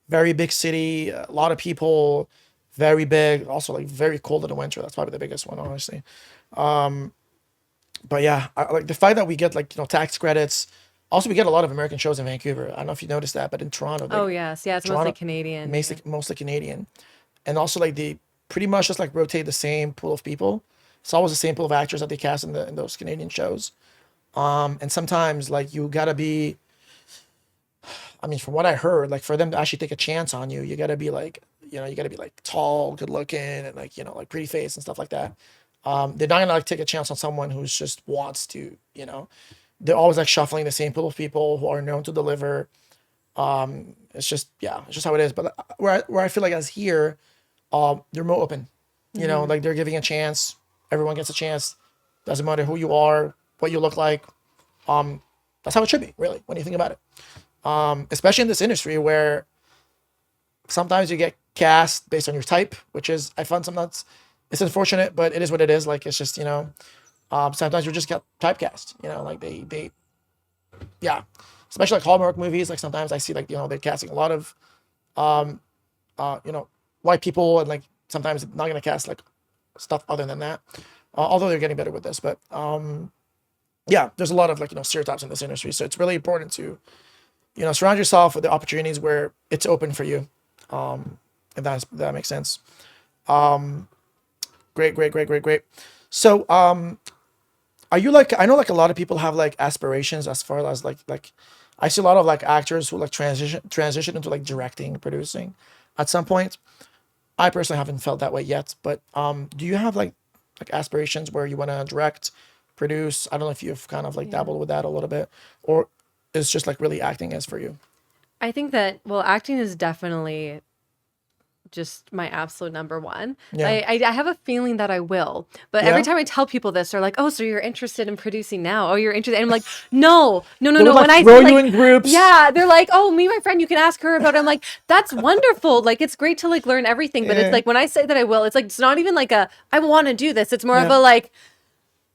very big city, a lot of people, very big. Also like very cold in the winter. That's probably the biggest one, honestly. But yeah, I like the fact that we get like tax credits. Also, we get a lot of American shows in Vancouver. I don't know if you noticed that, but in Toronto, Oh yes, yeah. It's mostly Toronto- Canadian. mostly Canadian, and also like they pretty much just like rotate the same pool of people. It's always the same pool of actors that they cast in those Canadian shows. And sometimes like you gotta be I mean, from what I heard, like for them to actually take a chance on you, you gotta be like, you gotta be like tall, good looking, and like, like pretty face and stuff like that. They're not gonna like take a chance on someone who's just wants to, they're always like shuffling the same pool of people who are known to deliver. It's just, yeah, it's just how it is. But where I feel like as here, they're more open, like they're giving a chance. Everyone gets a chance. Doesn't matter who you are, what you look like. That's how it should be, really, when you think about it. Especially in this industry where sometimes you get cast based on your type, which is, I find sometimes it's unfortunate, but it is what it is. Like, it's just, sometimes you just get typecast, like yeah, especially like Hallmark movies. Like sometimes I see like, they're casting a lot of, white people, and like sometimes not going to cast like stuff other than that. Although they're getting better with this, but, yeah, there's a lot of like, stereotypes in this industry. So it's really important to, surround yourself with the opportunities where it's open for you. If that makes sense. Great. So, are you like, I know like a lot of people have like aspirations as far as like, I see a lot of like actors who like transition into like directing, producing at some point. I personally haven't felt that way yet, but, do you have like aspirations where you want to direct, produce? I don't know if you've kind of like dabbled with that a little bit, or it's just like really acting is for you. I think that, well, acting is definitely just my absolute number one. Yeah. I have a feeling that I will, but every time I tell people this, they're like, "Oh, so you're interested in producing now? Oh, you're interested?" And I'm like, "No." They would, like, When I throw say, you like, in groups. yeah, they're like, "Oh, me and my friend, you can ask her about it." I'm like, "That's wonderful. Like, it's great to like learn everything." But it's like when I say that I will, it's like it's not even like I want to do this. It's more of a like,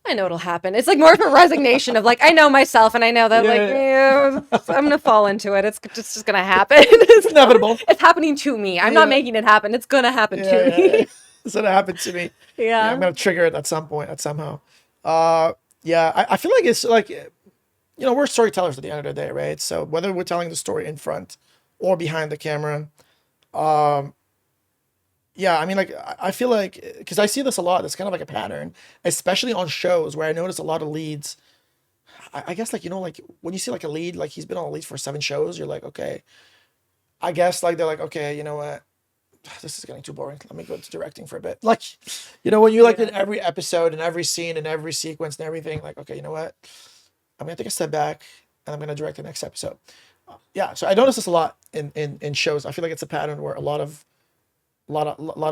I know it'll happen. It's like more of a resignation of like, I know myself and I know that I'm going to fall into it. It's just going to happen. It's inevitable. It's happening to me. I'm not making it happen. It's going to happen to me. So that happened to me. Yeah. I'm going to trigger it at some point, somehow. I feel like it's like, we're storytellers at the end of the day, right? So whether we're telling the story in front or behind the camera, I mean, like, I feel like, because I see this a lot, it's kind of like a pattern, especially on shows where I notice a lot of leads. I guess, like, like when you see like a lead, like he's been on a lead for 7 shows, you're like, okay, I guess like they're like, okay, you know what? This is getting too boring. Let me go to directing for a bit. Like, when you like in every episode and every scene and every sequence and everything, like, okay, you know what? I'm going to take a step back and I'm going to direct the next episode. So I notice this a lot in shows. I feel like it's a pattern where a lot of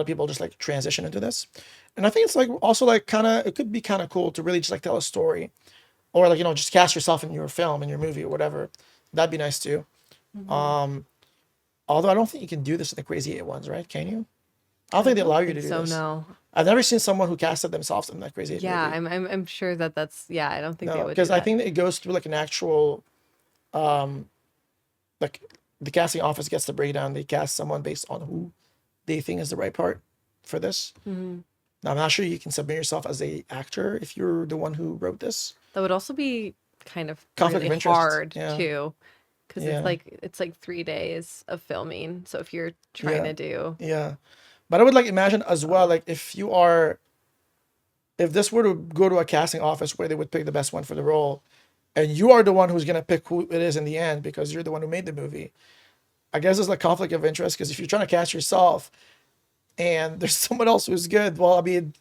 people just like transition into this, and I think it's like also like it could be kind of cool to really just like tell a story, or like just cast yourself in your film, in your movie or whatever. That'd be nice too. Although I don't think you can do this in the Crazy 8 ones, right? Can you? I don't think they allow you to do this. No. I've never seen someone who casted themselves in that Crazy 8 Yeah, movie. I'm sure that's I don't think they would. Because I think that it goes through like an actual, like the casting office gets the breakdown. They cast someone based on who they think is the right part for this. Now, I'm not sure you can submit yourself as a actor if you're the one who wrote this. That would also be kind of Conflict really of interest. hard Yeah. too, because it's like 3 days of filming. So if you're trying to do But I would like imagine as well, like if this were to go to a casting office where they would pick the best one for the role, and you are the one who's gonna pick who it is in the end because you're the one who made the movie. I guess there's like conflict of interest, because if you're trying to cast yourself and there's someone else who's good, well, I mean,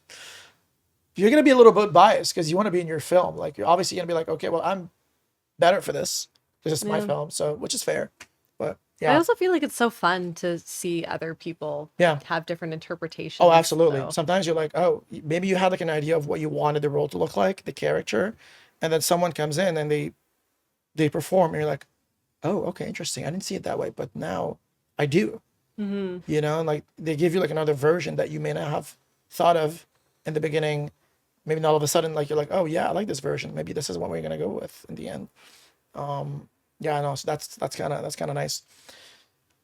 you're going to be a little bit biased because you want to be in your film. Like, you're obviously going to be like, okay, well, I'm better for this because it's my film. So, which is fair. But I also feel like it's so fun to see other people have different interpretations. Oh, absolutely. So. Sometimes you're like, oh, maybe you had like an idea of what you wanted the role to look like, the character, and then someone comes in and they perform, and you're like, oh, okay, interesting. I didn't see it that way, but now I do. And like they give you like another version that you may not have thought of in the beginning. Maybe not all of a sudden, like you're like, oh yeah, I like this version. Maybe this is what we're gonna go with in the end. I know. So that's kind of nice.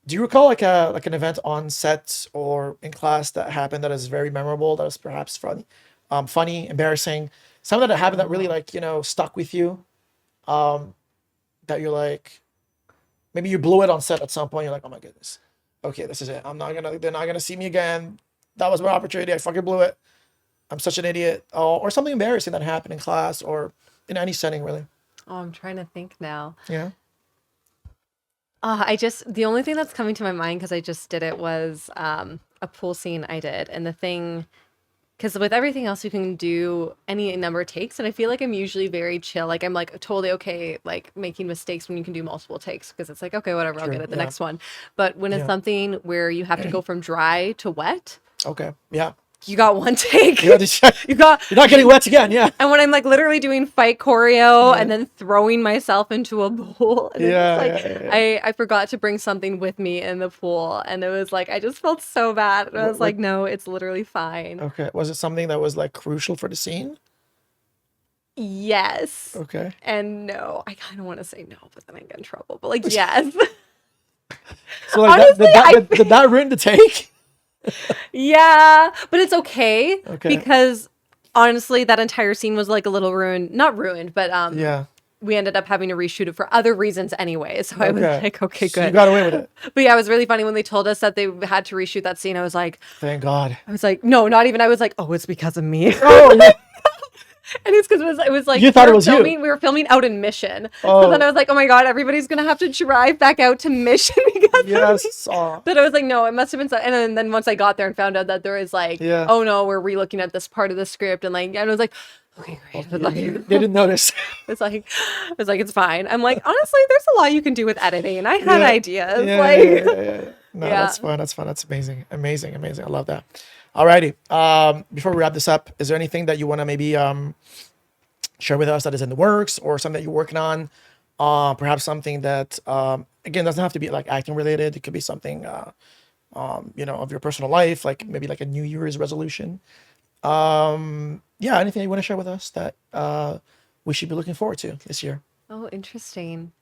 Do you recall like an event on set or in class that happened that is very memorable, that is perhaps funny, embarrassing, something that happened that really like stuck with you, that you're like, maybe you blew it on set at some point. You're like, oh my goodness, okay, this is it. They're not gonna see me again. That was my opportunity. I fucking blew it. I'm such an idiot. Or something embarrassing that happened in class or in any setting, really. Oh, I'm trying to think now. Yeah. The only thing that's coming to my mind because I just did it was a pool scene I did. And the thing, because with everything else, you can do any number of takes. And I feel like I'm usually very chill. Like I'm like totally okay, like making mistakes when you can do multiple takes because it's like, okay, whatever, I'll True, get it the yeah. next one. But when it's Yeah. something where you have to go from dry to wet, Okay. Yeah. you got one take. You got this- You got You're not getting wet again. Yeah. And when I'm like literally doing fight choreo Yeah. and then throwing myself into a pool, and Yeah, it's like yeah, yeah. I forgot to bring something with me in the pool, and it was like I just felt so bad. And I was like, no, it's literally fine. Okay. Was it something that was like crucial for the scene? Yes. Okay. And no, I kind of want to say no, but then I get in trouble. But like, yes. So like Honestly, did that ruin the take? Yeah, but it's okay, Okay. because honestly, that entire scene was like a little ruined, not ruined, but Yeah. we ended up having to reshoot it for other reasons anyway. So I was like, okay, So you good. got away with it. But yeah, it was really funny when they told us that they had to reshoot that scene. I was like, Thank God. no, not even. I was like, oh, it's because of me. Oh, yeah. And it's because it was like You thought we it were was you. filming, we were filming out in Mission. Oh. So then I was like, oh my God, everybody's gonna have to drive back out to Mission because of me. Yes. Oh. But I was like, no, it must have been so. And then once I got there and found out that there was like, Yeah. oh no, we're relooking at this part of the script, and like, and I was like, okay, great. But like, They didn't notice. it's fine. I'm like, honestly, there's a lot you can do with editing, and I had Yeah. ideas. Yeah, like, yeah. No, Yeah. that's fun. That's fun. That's amazing. Amazing. I love that. Alrighty. Before we wrap this up, is there anything that you want to maybe share with us that is in the works or something that you're working on? Perhaps something that again doesn't have to be like acting related. It could be something of your personal life, like maybe like a New Year's resolution. Yeah, anything you want to share with us that we should be looking forward to this year? oh, interesting.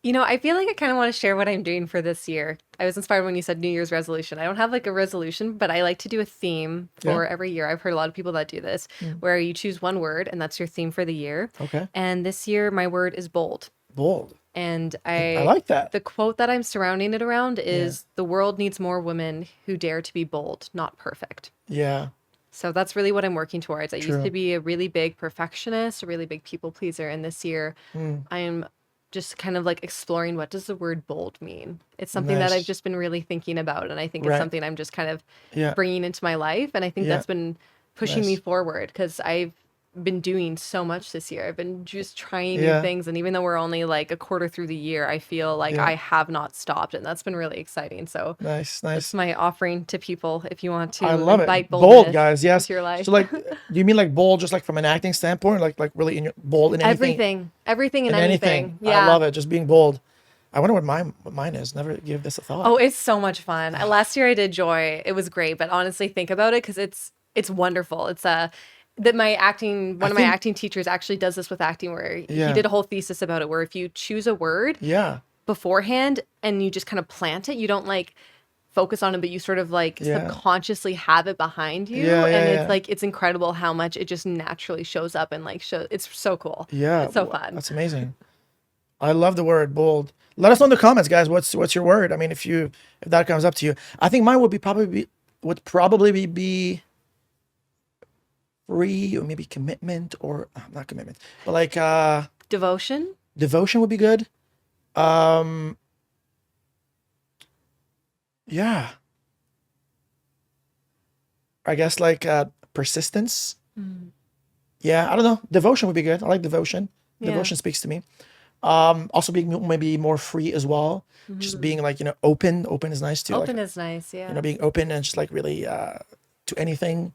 I feel like I kind of want to share what I'm doing for this year. I was inspired when you said New Year's resolution. I don't have like a resolution, but I like to do a theme for Yeah. every year. I've heard a lot of people that do this, where you choose one word and that's your theme for the year. Okay. And this year, my word is bold. Bold. And I like that. the quote that I'm surrounding it around is the world needs more women who dare to be bold, not perfect. Yeah. So that's really what I'm working towards. I True. used to be a really big perfectionist, a really big people pleaser. And this year, I'm just kind of like exploring, what does the word bold mean? It's something that Nice. I've just been really thinking about. And I think Right. it's something I'm just kind of Yeah. bringing into my life. And I think Yeah. that's been pushing me Nice. forward because I've been doing so much this year. I've been just trying Yeah. new things. And even though we're only like a quarter through the year, I feel like Yeah. I have not stopped. And that's been really exciting. So Nice. that's my offering to people if you want to I love invite it. boldness Bold, guys. Yes. into your life. So, like, do you mean like bold, just like from an acting standpoint, like really in your bold in anything? Everything and In anything. I Yeah. love it. Just being bold. I wonder what mine is. Never give this a thought. Oh, it's so much fun. Last year I did Joy. It was great, but honestly, think about it because it's wonderful. It's that my acting one of my think- acting teachers actually does this with acting where Yeah. he did a whole thesis about it where if you choose a word Yeah. beforehand and you just kind of plant it, you don't like focus on it, but you sort of like Yeah. subconsciously have it behind you. Yeah, yeah, and it's yeah. like it's incredible how much it just naturally shows up and like it's so cool. Yeah. It's so fun. That's amazing. I love the word bold. Let us know in the comments, guys. What's your word? I mean, if that comes up to you, I think mine would probably be free, or maybe commitment, or not commitment, but like Devotion. devotion would be good. Yeah. I guess like persistence. Yeah, I don't know. Devotion would be good. I like devotion. Yeah. Devotion speaks to me. Also being maybe more free as well. Just being like, open. Open is nice too. Open Like, is nice. Yeah. being open and just like really to anything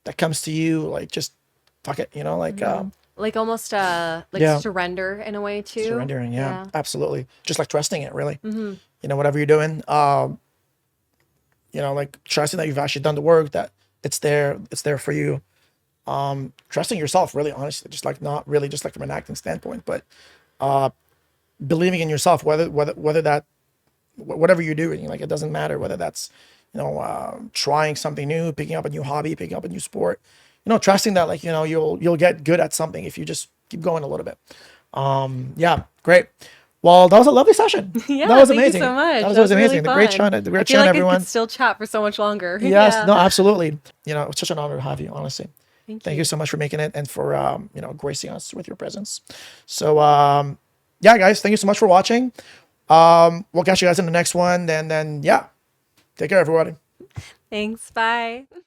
that comes to you, like just fuck it, like Like almost Yeah. surrender in a way too. surrendering. Yeah, absolutely. Just like trusting it, really. Mm-hmm. Whatever you're doing, like trusting that you've actually done the work, that it's there for you. Trusting yourself, really, honestly, just like not really just like from an acting standpoint, but believing in yourself, whether that whatever you're doing, like it doesn't matter whether that's trying something new, picking up a new hobby, picking up a new sport, trusting that like you'll get good at something if you just keep going a little bit. Yeah, great. Well, that was a lovely session. Yeah, that was thank amazing. you so much. That was really amazing. The great fun. chat, I feel like everyone. I could still chat for so much longer. Yes, Yeah. no, absolutely. It's such an honor to have you, honestly. Thank You so much for making it and for gracing us with your presence. So yeah, guys, thank you so much for watching. We'll catch you guys in the next one. Then yeah, take care, everybody. Thanks. Bye.